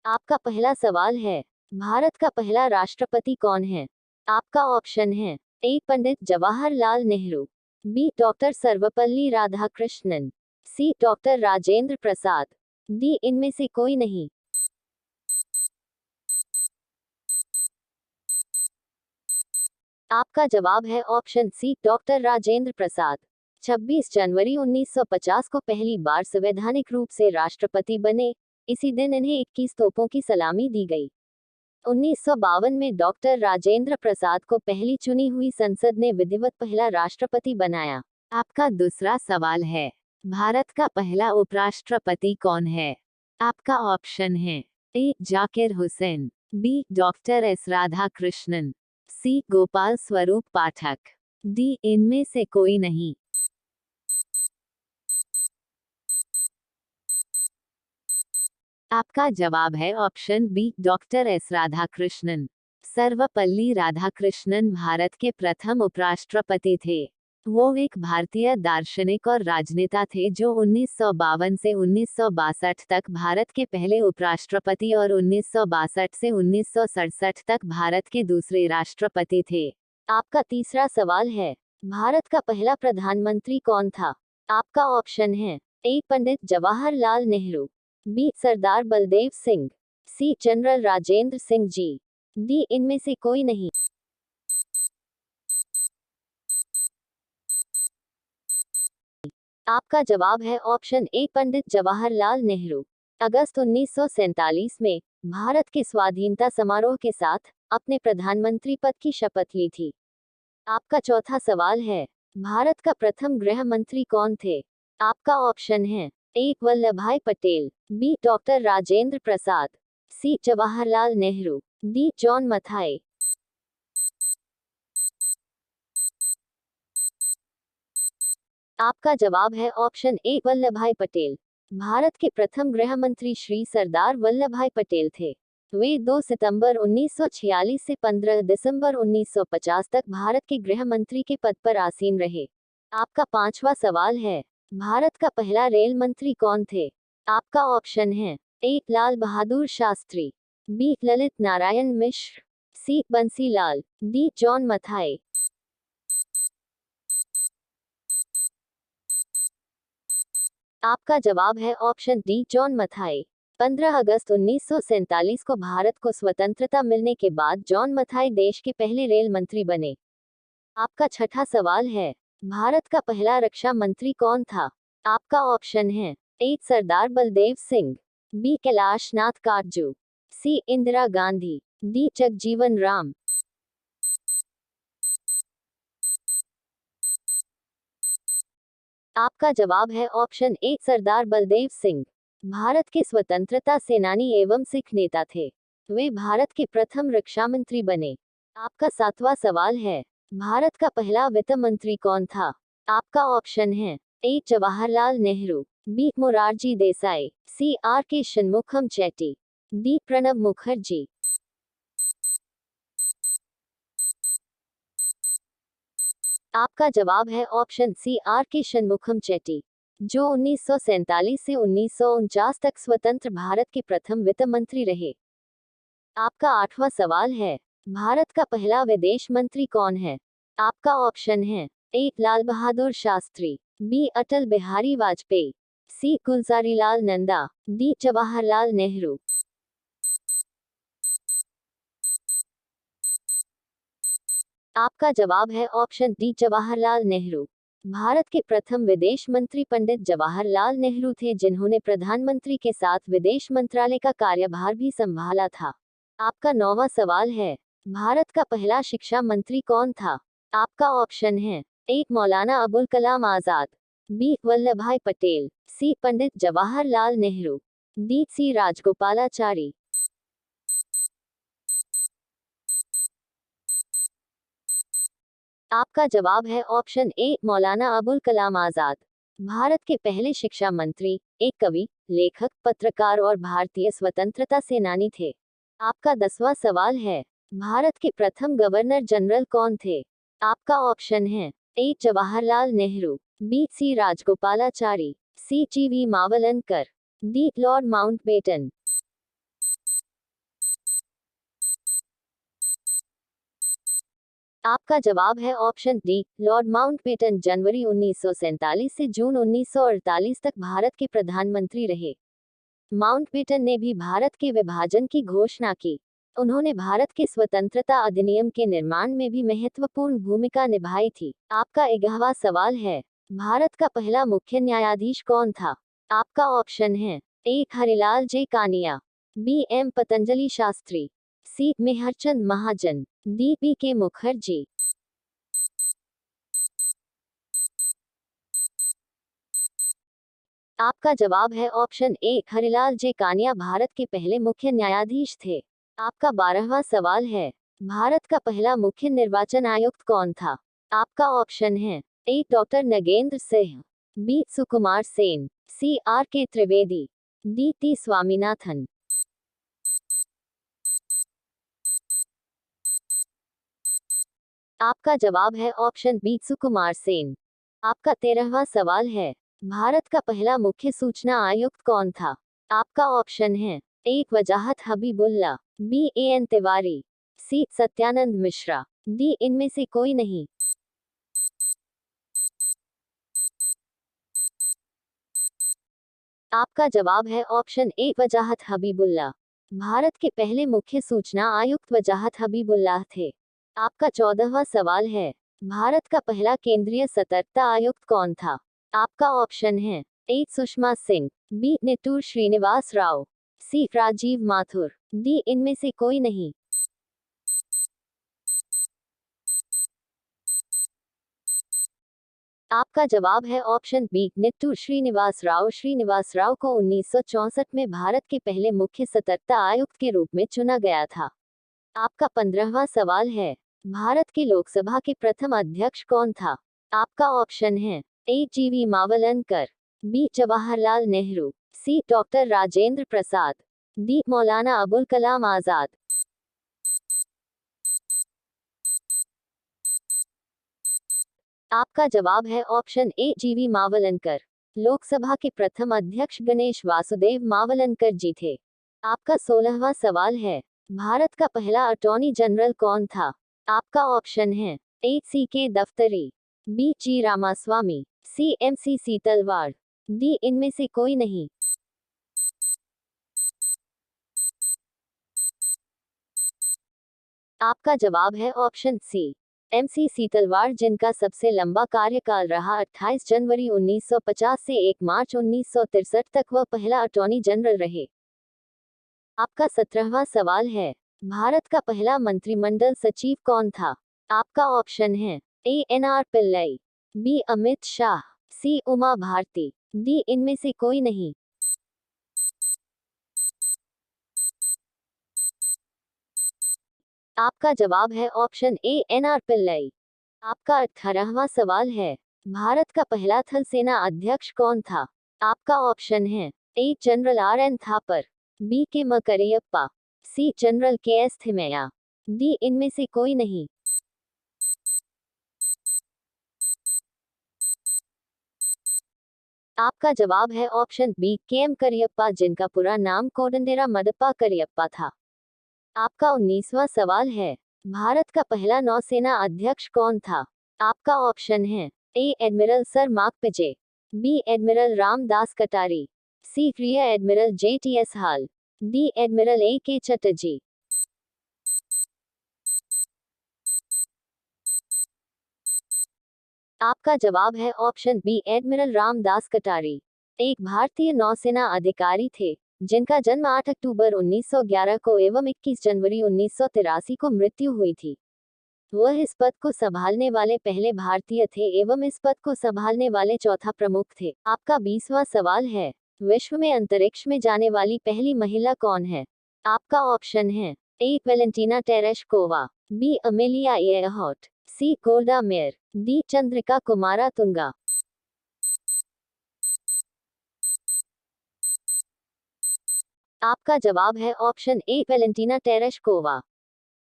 आपका पहला सवाल है, भारत का पहला राष्ट्रपति कौन है? आपका ऑप्शन है ए पंडित जवाहरलाल नेहरू, बी डॉक्टर सर्वपल्ली राधाकृष्णन, सी डॉक्टर राजेंद्र प्रसाद, डी इनमें से कोई नहीं। आपका जवाब है option C doctor Rajendra Prasad. 26 जनवरी 1950 को पहली बार संवैधानिक रूप से राष्ट्रपति बने। इसी दिन इन्हें 21 तोपों की सलामी दी गई। 1952 में डॉक्टर राजेंद्र प्रसाद को पहली चुनी हुई संसद ने विधिवत पहला राष्ट्रपति बनाया। आपका दूसरा सवाल है, भारत का पहला उपराष्ट्रपति कौन है? आपका ऑप्शन है A Zakir Hussain, B doctor S Radhakrishnan, C Gopal Swarup Pathak, D इनमें से कोई नहीं। आपका जवाब है option B doctor S Radhakrishnan. Sarvepalli Radhakrishnan Bharat के प्रथम उपराष्ट्रपति थे। वो एक भारतीय दार्शनिक और राजनेता थे जो 1952 से 1962 तक भारत के पहले उपराष्ट्रपति और 1962 से 1967 तक भारत के दूसरे राष्ट्रपति थे। आपका तीसरा सवाल है, भारत का पहला प्रधानमंत्री कौन था? आपका ऑप्शन है ए पंडित जवाहरलाल नेहरू, बी सरदार बलदेव सिंह, सी जनरल राजेंद्र सिंह जी, डी इनमें से कोई नहीं। आपका जवाब है ऑप्शन ए पंडित जवाहरलाल नेहरू। अगस्त 1947 में भारत के स्वाधीनता समारोह के साथ अपने प्रधानमंत्री पद की शपथ ली थी। आपका चौथा सवाल है, भारत का प्रथम गृह मंत्री कौन थे? आपका ऑप्शन है ए वल्लभभाई पटेल, बी डॉक्टर राजेंद्र प्रसाद, सी जवाहरलाल नेहरू, डी जॉन मथाई। आपका जवाब है ऑप्शन ए वल्लभभाई पटेल। भारत के प्रथम गृह मंत्री श्री सरदार वल्लभभाई पटेल थे। वे 2 सितंबर 1946 से 15 दिसंबर 1950 तक भारत के गृह मंत्री के पद पर आसीन रहे। आपका पांचवा सवाल है, भारत का पहला रेल मंत्री कौन थे? आपका ऑप्शन है ए लाल बहादुर शास्त्री, बी ललित नारायण मिश्र, सी बंसीलाल, डी जॉन मथाई। आपका जवाब है ऑप्शन डी जॉन मथाई। 15 अगस्त 1947 को भारत को स्वतंत्रता मिलने के बाद जॉन मथाई देश के पहले रेल मंत्री बने। आपका छठा सवाल है, भारत का पहला रक्षा मंत्री कौन था? आपका ऑप्शन है ए सरदार बलदेव सिंह, बी कैलाश नाथ काटजू, सी इंदिरा गांधी, डी जगजीवन राम। आपका जवाब है ऑप्शन ए सरदार बलदेव सिंह। भारत के स्वतंत्रता सेनानी एवं सिख नेता थे। वे भारत के प्रथम रक्षा मंत्री बने। आपका सातवां सवाल है, भारत का पहला वित्त मंत्री कौन था? आपका ऑप्शन है A Jawaharlal Nehru, B Morarji Desai, C R K Shanmukham Chetty, D Pranab Mukherjee. आपका जवाब है option C R K Shanmukham Chetty, जो 1947 से 1949 तक स्वतंत्र भारत के प्रथम वित्त मंत्री रहे। आपका आठवां सवाल है, भारत का पहला विदेश मंत्री कौन है? आपका ऑप्शन है ए लाल बहादुर शास्त्री, बी अटल बिहारी वाजपेयी, सी गुलजारीलाल नंदा, डी जवाहरलाल नेहरू। आपका जवाब है ऑप्शन डी जवाहरलाल नेहरू। भारत के प्रथम विदेश मंत्री पंडित जवाहरलाल नेहरू थे, जिन्होंने प्रधानमंत्री के साथ विदेश मंत्रालय का कार्यभार भी संभाला था। आपका नौवां सवाल है, भारत का पहला शिक्षा मंत्री कौन था? आपका ऑप्शन है ए मौलाना अबुल कलाम आजाद, बी वल्लभभाई पटेल, सी पंडित जवाहरलाल नेहरू, डी सी राजगोपालाचारी। आपका जवाब है ऑप्शन ए मौलाना अबुल कलाम आजाद। भारत के पहले शिक्षा मंत्री एक कवि, लेखक, पत्रकार और भारतीय स्वतंत्रता सेनानी थे। आपका 10वां सवाल है, भारत के प्रथम गवर्नर जनरल कौन थे? आपका ऑप्शन है A Jawaharlal Nehru, B C Rajagopalachari, C G V Mavalankar, D lord Mountbatten. आपका जवाब है ऑप्शन डी, लॉर्ड माउंटबेटन जनवरी 1947 से जून 1948 तक भारत के प्रधानमंत्री रहे। माउंटबेटन ने भी भारत के विभाजन की घोषणा की। उन्होंने भारत के स्वतंत्रता अधिनियम के निर्माण में भी महत्वपूर्ण भूमिका निभाई थी। आपका 11वां सवाल है, भारत का पहला मुख्य न्यायाधीश कौन था? आपका ऑप्शन है ए हरिलाल जे कानिया, बी एम पतंजलि शास्त्री, सी मेहरचंद महाजन, डी पी के मुखर्जी। आपका जवाब है ऑप्शन ए हरिलाल जे कानिया भारत के पहले मुख्य न्यायाधीश थे। आपका 12वां सवाल है, भारत का पहला मुख्य निर्वाचन आयुक्त कौन था? आपका ऑप्शन है ए डॉक्टर नगेंद्र सिंह, बी सुकुमार सेन, सी आर के त्रिवेदी, डी टी स्वामीनाथन। आपका जवाब है ऑप्शन बी सुकुमार सेन। आपका 13वां सवाल है, भारत का पहला मुख्य सूचना आयुक्त कौन था? आपका ऑप्शन है ए वजाहत Habibullah, B A N Tiwari, C Satyanand Mishra, D इनमें से कोई नहीं। आपका जवाब है ऑप्शन ए वजाहत हबीबुल्ला। भारत के पहले मुख्य सूचना आयुक्त वजाहत हबीबुल्लाह थे। आपका 14वां सवाल है, भारत का पहला केंद्रीय सतर्कता आयुक्त कौन था? आपका ऑप्शन है ए सुषमा सिंह, बी निटूर श्रीनिवास राव, सी राजीव माथुर, डी इनमें से कोई नहीं। आपका जवाब है ऑप्शन बी निट्टूर श्रीनिवास राव। श्रीनिवास राव को 1964 में भारत के पहले मुख्य सतर्कता आयुक्त के रूप में चुना गया था। आपका 15वां सवाल है, भारत के लोकसभा के प्रथम अध्यक्ष कौन था? आपका ऑप्शन है ए जीवी मावलनकर, बी जवाहरलाल नेहरू, सी डॉक्टर राजेंद्र प्रसाद, डी मौलाना अबुल कलाम आजाद। आपका जवाब है ऑप्शन ए जीवी मावलनकर। लोकसभा के प्रथम अध्यक्ष गणेश वासुदेव मावलनकर जी थे। आपका 16वां सवाल है, भारत का पहला अटॉर्नी जनरल कौन था? आपका ऑप्शन है ए C K Daftari, B G Ramaswamy, C M C Setalvad, D इनमें से कोई नहीं। आपका जवाब है ऑप्शन सी एमसी सीतलवाड़, जिनका सबसे लंबा कार्यकाल रहा 28 जनवरी 1950 से 1 मार्च 1963 तक, वह पहला अटॉर्नी जनरल रहे। आपका 17वां सवाल है, भारत का पहला मंत्रिमंडल सचिव कौन था? आपका ऑप्शन है A N R Pillai, B Amit Shah, C Uma Bharti, D इनमें से कोई नहीं। आपका जवाब है option A N R Pillai. आपका 18वां सवाल है, भारत का पहला थल सेना अध्यक्ष कौन था? आपका ऑप्शन है A general R N Thapar, B K मकरियप्पा, C general K S Thimayya, D इनमें से कोई नहीं। आपका जवाब है option B K M Cariappa, जिनका पूरा नाम कोडंडेरा मदप्पा करियप्पा था। आपका 19वां सवाल है, भारत का पहला नौसेना अध्यक्ष कौन था? आपका ऑप्शन है ए एडमिरल सर माकपिजे, B admiral Ramdas Katari, C rear admiral J T S Hall, D admiral A K Chatterjee. आपका जवाब है ऑप्शन बी एडमिरल रामदास कटारी। एक भारतीय नौसेना अधिकारी थे, जिनका जन्म 8 अक्टूबर 1911 को एवं 21 जनवरी 1983 को मृत्यु हुई थी। वह इस पद को संभालने वाले पहले भारतीय थे एवं इस पद को संभालने वाले चौथा प्रमुख थे। आपका 20वां सवाल है, विश्व में अंतरिक्ष में जाने वाली पहली महिला कौन है? आपका ऑप्शन है ए वेलेंटीना टेरेशकोवा, बी अमेलिया एयरहॉट, सी गोल्डा मेयर, डी चंद्रिका कुमारा तुंगा। आपका जवाब है ऑप्शन ए वेलेंटीना टेरेशकोवा।